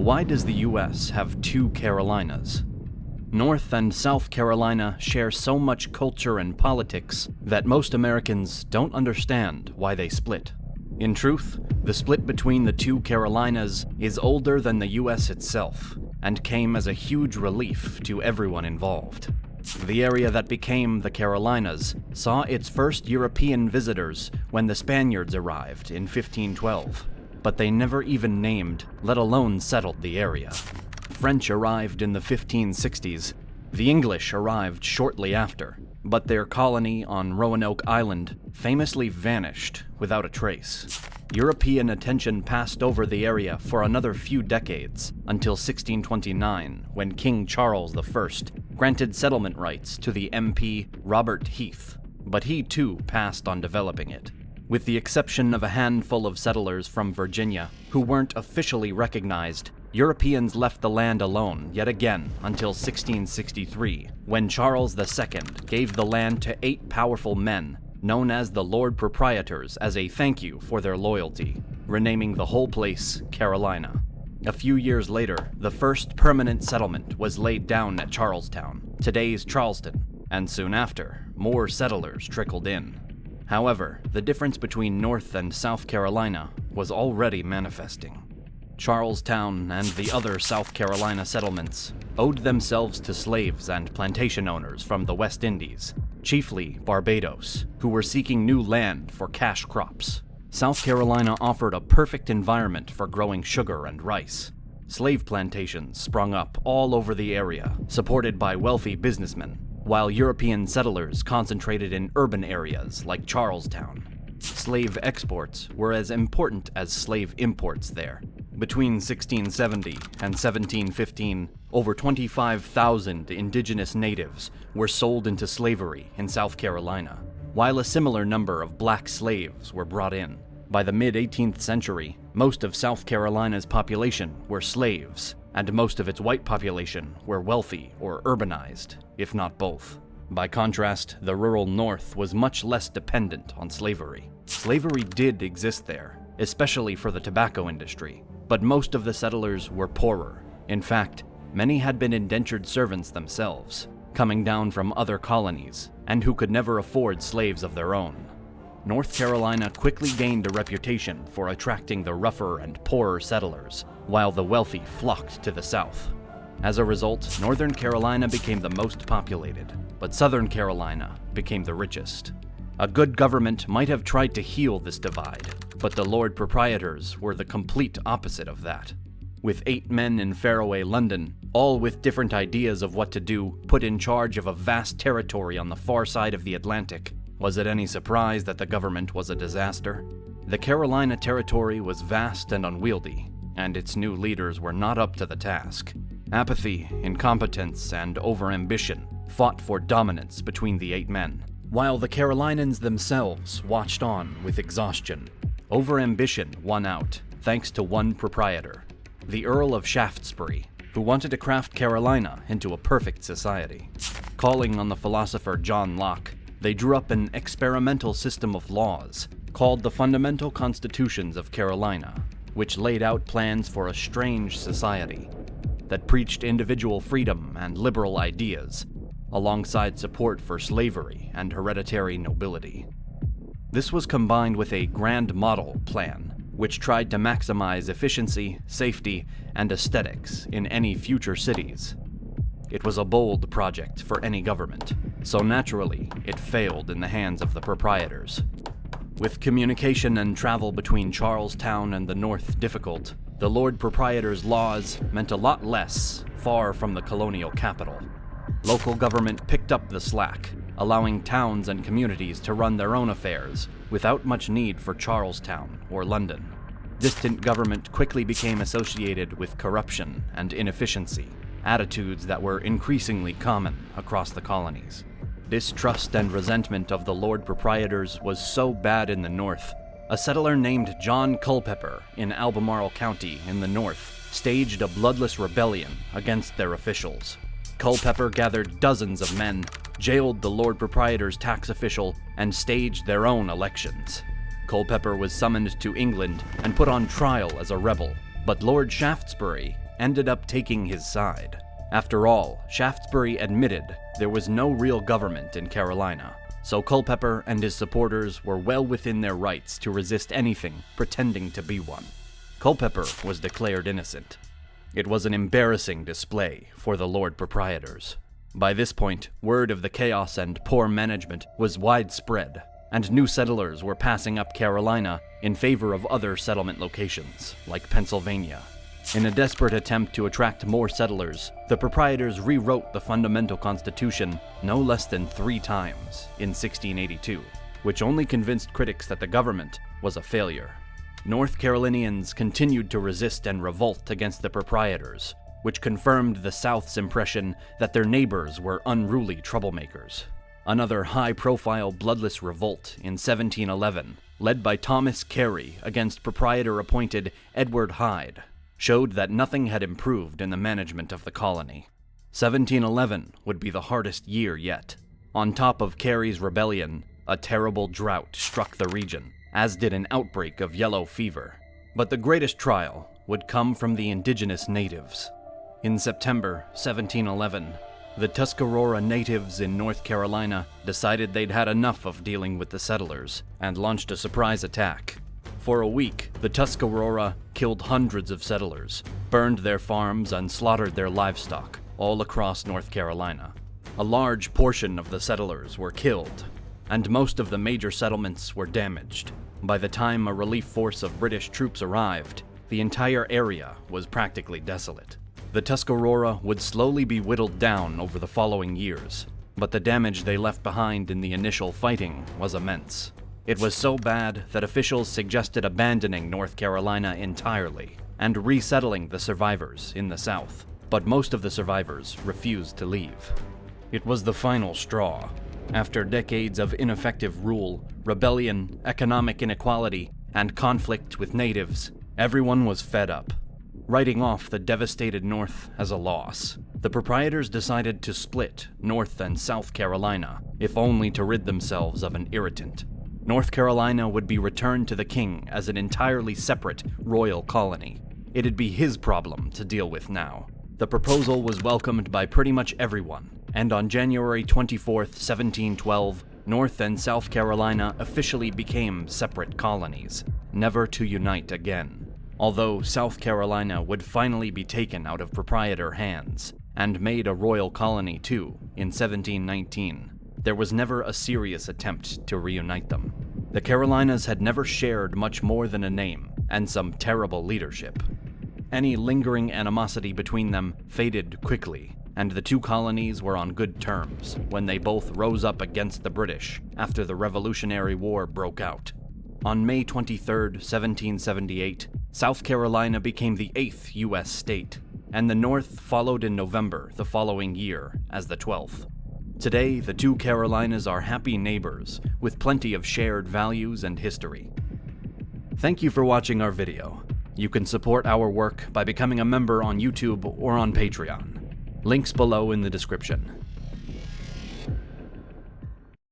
Why does the US have two Carolinas? North and South Carolina share so much culture and politics that most Americans don't understand why they split. In truth, the split between the two Carolinas is older than the US itself, and came as a huge relief to everyone involved. The area that became the Carolinas saw its first European visitors when the Spaniards arrived in 1512, but they never even named, let alone settled the area. French arrived in the 1560s. The English arrived shortly after, but their colony on Roanoke Island famously vanished without a trace. European attention passed over the area for another few decades, until 1629, when King Charles I granted settlement rights to the MP Robert Heath, but he too passed on developing it. With the exception of a handful of settlers from Virginia who weren't officially recognized, Europeans left the land alone yet again until 1663, when Charles II gave the land to 8 powerful men, known as the Lord Proprietors, as a thank you for their loyalty, renaming the whole place Carolina. A few years later, the first permanent settlement was laid down at Charlestown, today's Charleston, and soon after, more settlers trickled in. However, the difference between North and South Carolina was already manifesting. Charlestown and the other South Carolina settlements owed themselves to slaves and plantation owners from the West Indies, chiefly Barbados, who were seeking new land for cash crops. South Carolina offered a perfect environment for growing sugar and rice. Slave plantations sprung up all over the area, supported by wealthy businessmen, while European settlers concentrated in urban areas like Charlestown. Slave exports were as important as slave imports there. Between 1670 and 1715, over 25,000 indigenous natives were sold into slavery in South Carolina, while a similar number of black slaves were brought in. By the mid-18th century, most of South Carolina's population were slaves, and most of its white population were wealthy or urbanized, if not both. By contrast, the rural North was much less dependent on slavery. Slavery did exist there, especially for the tobacco industry, but most of the settlers were poorer. In fact, many had been indentured servants themselves, coming down from other colonies, and who could never afford slaves of their own. North Carolina quickly gained a reputation for attracting the rougher and poorer settlers, while the wealthy flocked to the south. As a result, Northern Carolina became the most populated, but Southern Carolina became the richest. A good government might have tried to heal this divide, but the Lord Proprietors were the complete opposite of that. With 8 men in faraway London, all with different ideas of what to do, put in charge of a vast territory on the far side of the Atlantic, was it any surprise that the government was a disaster? The Carolina territory was vast and unwieldy, and its new leaders were not up to the task. Apathy, incompetence, and overambition fought for dominance between the 8 men, while the Carolinans themselves watched on with exhaustion. Overambition won out, thanks to one proprietor, the Earl of Shaftesbury, who wanted to craft Carolina into a perfect society. Calling on the philosopher John Locke, they drew up an experimental system of laws called the Fundamental Constitutions of Carolina, which laid out plans for a strange society that preached individual freedom and liberal ideas, alongside support for slavery and hereditary nobility. This was combined with a Grand Model Plan, which tried to maximize efficiency, safety, and aesthetics in any future cities. It was a bold project for any government, so naturally, it failed in the hands of the proprietors. With communication and travel between Charlestown and the North difficult, the Lord Proprietor's laws meant a lot less far from the colonial capital. Local government picked up the slack, allowing towns and communities to run their own affairs without much need for Charlestown or London. Distant government quickly became associated with corruption and inefficiency, attitudes that were increasingly common across the colonies. Distrust and resentment of the Lord Proprietors was so bad in the North, a settler named John Culpeper in Albemarle County in the North staged a bloodless rebellion against their officials. Culpeper gathered dozens of men, jailed the Lord Proprietor's tax official, and staged their own elections. Culpeper was summoned to England and put on trial as a rebel, but Lord Shaftesbury ended up taking his side. After all, Shaftesbury admitted there was no real government in Carolina, so Culpeper and his supporters were well within their rights to resist anything pretending to be one. Culpeper was declared innocent. It was an embarrassing display for the Lord Proprietors. By this point, word of the chaos and poor management was widespread, and new settlers were passing up Carolina in favor of other settlement locations, like Pennsylvania. In a desperate attempt to attract more settlers, the Proprietors rewrote the fundamental constitution no less than 3 times in 1682, which only convinced critics that the government was a failure. North Carolinians continued to resist and revolt against the Proprietors, which confirmed the South's impression that their neighbors were unruly troublemakers. Another high-profile bloodless revolt in 1711, led by Thomas Carey against Proprietor-appointed Edward Hyde, showed that nothing had improved in the management of the colony. 1711 would be the hardest year yet. On top of Carey's rebellion, a terrible drought struck the region, as did an outbreak of yellow fever. But the greatest trial would come from the indigenous natives. In September 1711, the Tuscarora natives in North Carolina decided they'd had enough of dealing with the settlers and launched a surprise attack. For a week, the Tuscarora killed hundreds of settlers, burned their farms, and slaughtered their livestock all across North Carolina. A large portion of the settlers were killed, and most of the major settlements were damaged. By the time a relief force of British troops arrived, the entire area was practically desolate. The Tuscarora would slowly be whittled down over the following years, but the damage they left behind in the initial fighting was immense. It was so bad that officials suggested abandoning North Carolina entirely and resettling the survivors in the South, but most of the survivors refused to leave. It was the final straw. After decades of ineffective rule, rebellion, economic inequality, and conflict with natives, everyone was fed up. Writing off the devastated North as a loss, the Proprietors decided to split North and South Carolina, if only to rid themselves of an irritant. North Carolina would be returned to the king as an entirely separate royal colony. It'd be his problem to deal with now. The proposal was welcomed by pretty much everyone, and on January 24, 1712, North and South Carolina officially became separate colonies, never to unite again. Although South Carolina would finally be taken out of Proprietor hands, and made a royal colony too, in 1719, there was never a serious attempt to reunite them. The Carolinas had never shared much more than a name, and some terrible leadership. Any lingering animosity between them faded quickly, and the two colonies were on good terms when they both rose up against the British after the Revolutionary War broke out. On May 23, 1778, South Carolina became the 8th U.S. state, and the North followed in November the following year as the 12th. Today, the two Carolinas are happy neighbors with plenty of shared values and history. Thank you for watching our video. You can support our work by becoming a member on YouTube or on Patreon. Links below in the description.